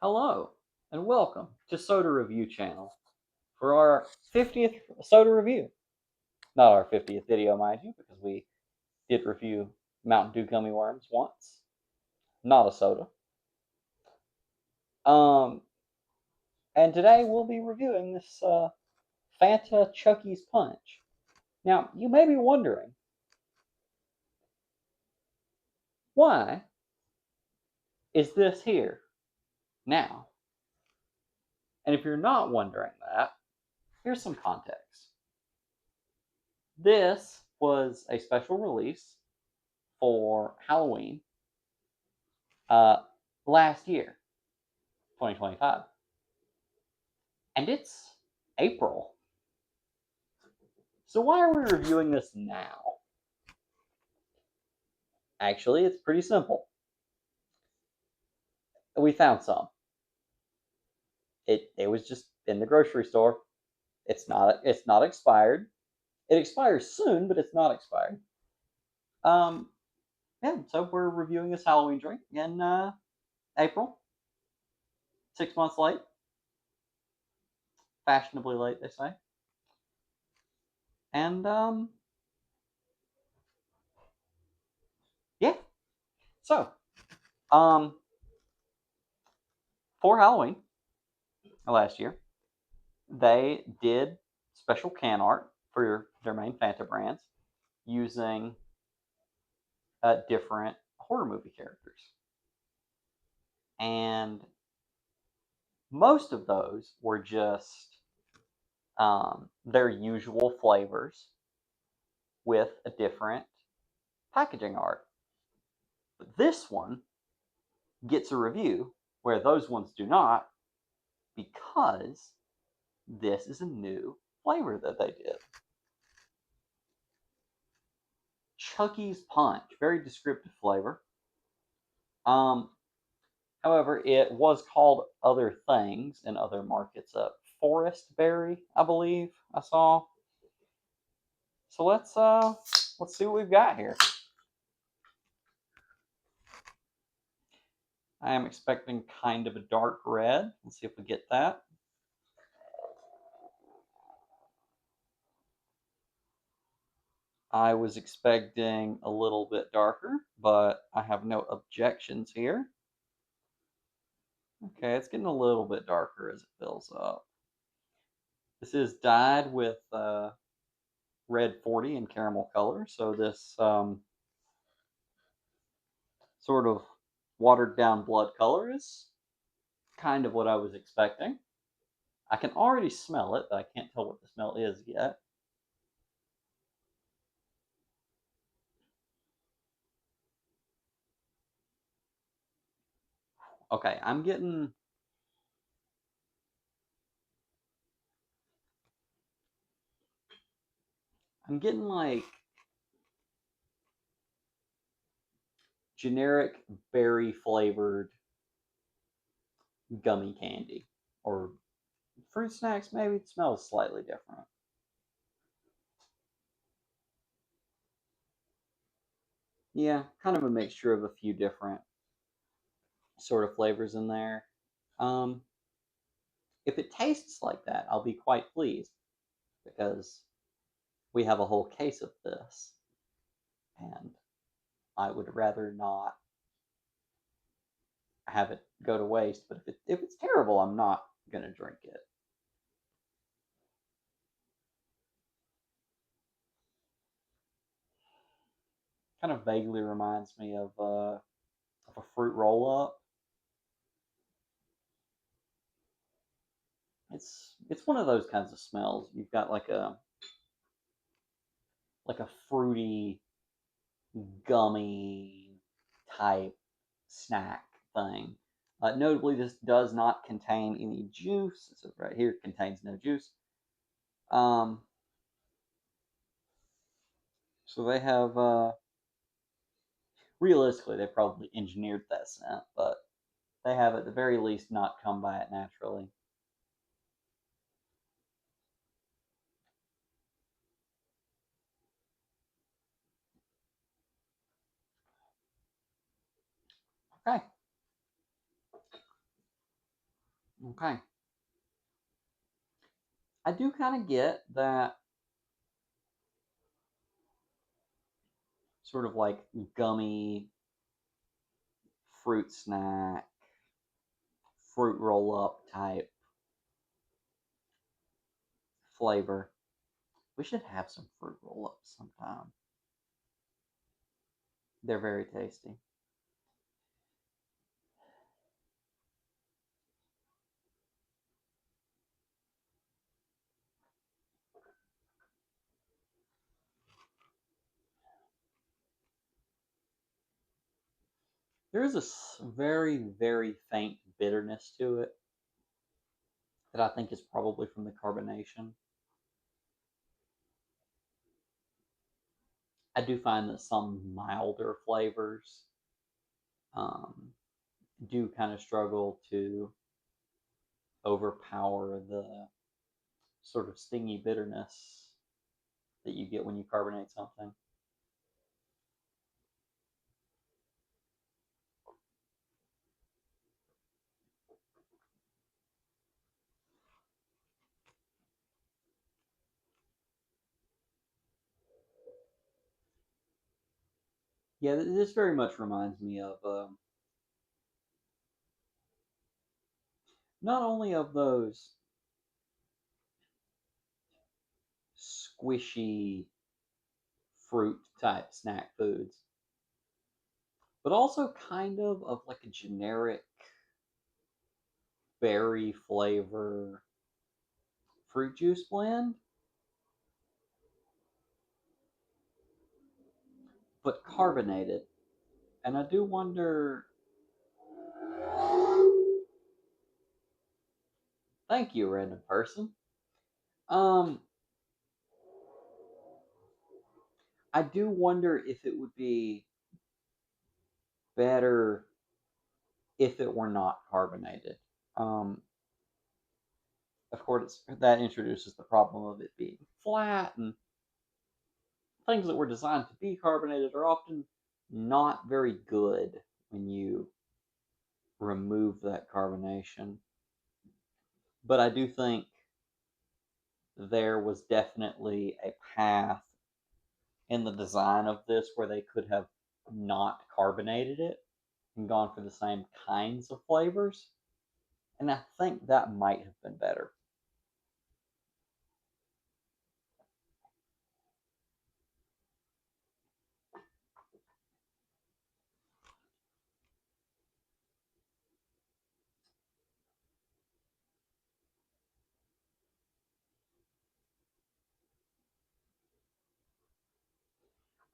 Hello, and welcome to Soda Review Channel for our 50th soda review. Not our 50th video, mind you, because we did review Mountain Dew gummy worms once. Not a soda. And today we'll be reviewing this Fanta Chucky's Punch. Now, you may be wondering, why is this here now? And if you're not wondering that, here's some context. This was a special release for Halloween last year, 2025. And it's April. So why are we reviewing this now? Actually, it's pretty simple. We found some. It was just in the grocery store. It's not expired. It expires soon, but it's not expired. Yeah, so we're reviewing this Halloween drink in April. 6 months late. Fashionably late, they say. And yeah. So, for Halloween last year, they did special can art for their main Fanta brands using different horror movie characters. And most of those were just their usual flavors with a different packaging art. But this one gets a review where those ones do not, because this is a new flavor that they did. Chucky's Punch, very descriptive flavor. However, it was called other things in other markets. Forest berry, I believe I saw. So let's see what we've got here. I am expecting kind of a dark red. Let's see if we get that. I was expecting a little bit darker, but I have no objections here. Okay, it's getting a little bit darker as it fills up. This is dyed with red 40 and caramel color, so this sort of watered down blood color is kind of what I was expecting. I can already smell it, but I can't tell what the smell is yet. Okay, I'm getting like generic berry flavored gummy candy or fruit snacks. Maybe it smells slightly different. Yeah, kind of a mixture of a few different sort of flavors in there. If it tastes like that, I'll be quite pleased, because we have a whole case of this, and I would rather not have it go to waste. But if it's terrible, I'm not gonna drink it. Kind of vaguely reminds me of a fruit roll up. It's one of those kinds of smells. You've got like a fruity, gummy type snack thing. Notably, this does not contain any juice. So right here, it contains no juice. So they have, realistically, they probably engineered that scent, but they have at the very least not come by it naturally. Okay. Okay. I do kind of get that sort of like gummy fruit snack, fruit roll up type flavor. We should have some fruit roll ups sometime. They're very tasty. There is a very, very faint bitterness to it that I think is probably from the carbonation. I do find that some milder flavors um, do kind of struggle to overpower the sort of stingy bitterness that you get when you carbonate something. Yeah, this very much reminds me of not only of those squishy fruit type snack foods, but also kind of like a generic berry flavor fruit juice blend, but carbonated. And I do wonder. Thank you, random person. Um, I do wonder if it would be better if it were not carbonated. Um, of course, that introduces the problem of it being flat, and things that were designed to be carbonated are often not very good when you remove that carbonation. But I do think there was definitely a path in the design of this where they could have not carbonated it and gone for the same kinds of flavors. And I think that might have been better.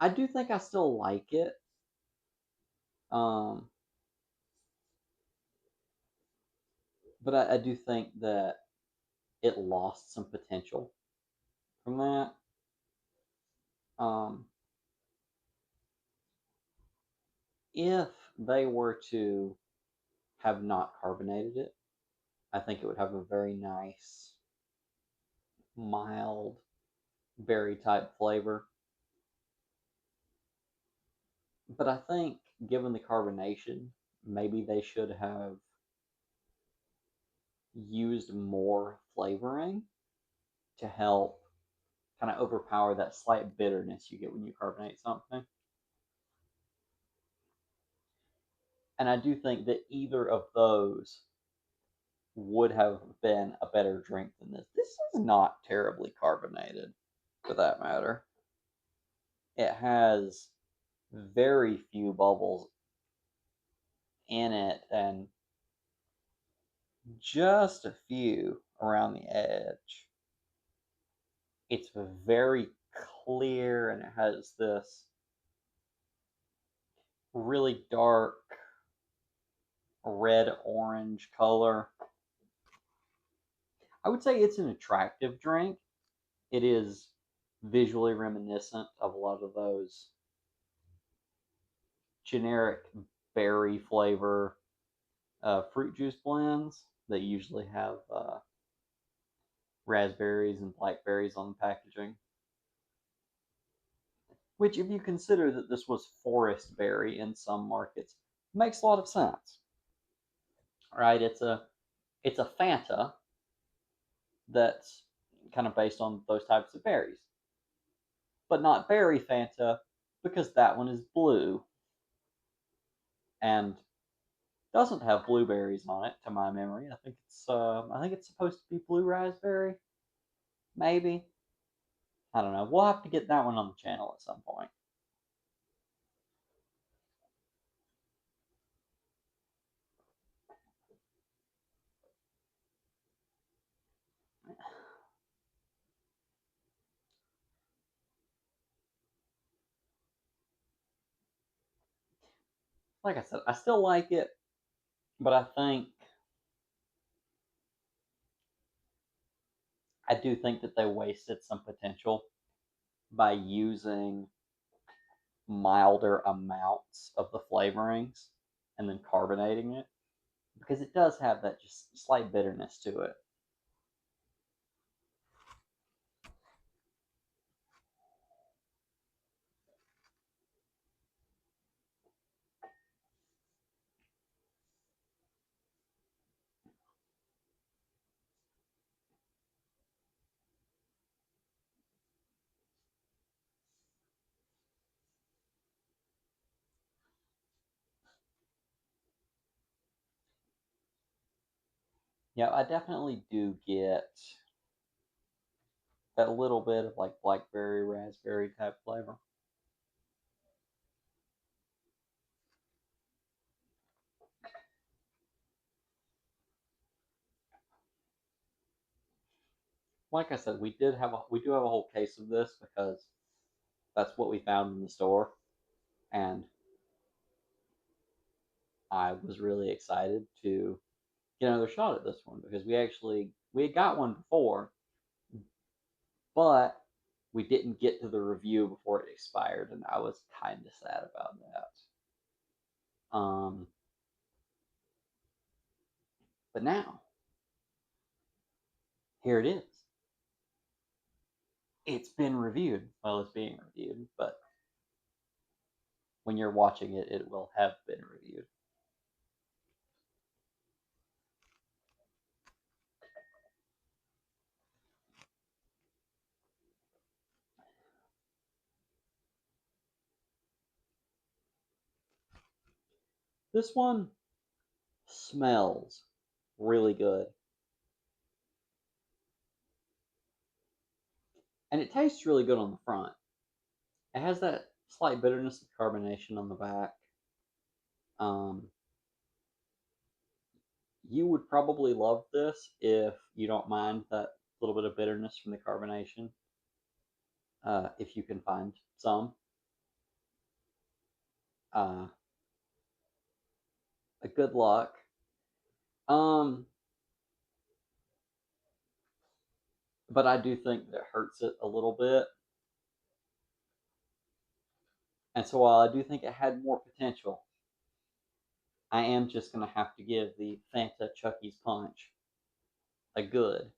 I do think I still like it, um, but I do think that it lost some potential from that. Um, if they were to have not carbonated it, I think it would have a very nice, mild, berry type flavor. But I think, given the carbonation, maybe they should have used more flavoring to help kind of overpower that slight bitterness you get when you carbonate something. And I do think that either of those would have been a better drink than this. This is not terribly carbonated, for that matter. It has very few bubbles in it and just a few around the edge. It's very clear and it has this really dark red orange color. I would say it's an attractive drink. It is visually reminiscent of a lot of those generic berry flavor fruit juice blends that usually have raspberries and blackberries on the packaging. Which, if you consider that this was forest berry in some markets, makes a lot of sense. Right? It's a It's a Fanta that's kind of based on those types of berries, but not berry Fanta because that one is blue and doesn't have blueberries on it to my memory. I think it's supposed to be blue raspberry, maybe. I don't know. We'll have to get that one on the channel at some point. Like I said, I still like it, but I do think that they wasted some potential by using milder amounts of the flavorings and then carbonating it because it does have that just slight bitterness to it. Yeah, I definitely do get that little bit of like blackberry, raspberry type flavor. Like I said, we do have a whole case of this because that's what we found in the store, and I was really excited to get another shot at this one because we had got one before, but we didn't get to the review before it expired, and I was kind of sad about that. But now here it is. It's been reviewed. Well, it's being reviewed, but when you're watching it, it will have been reviewed. This one smells really good, and it tastes really good on the front. It has that slight bitterness of carbonation on the back. Um, you would probably love this if you don't mind that little bit of bitterness from the carbonation. If you can find some, uh, a good luck. Um, but I do think that hurts it a little bit. And so while I do think it had more potential, I am just going to have to give the Fanta Chucky's Punch a good.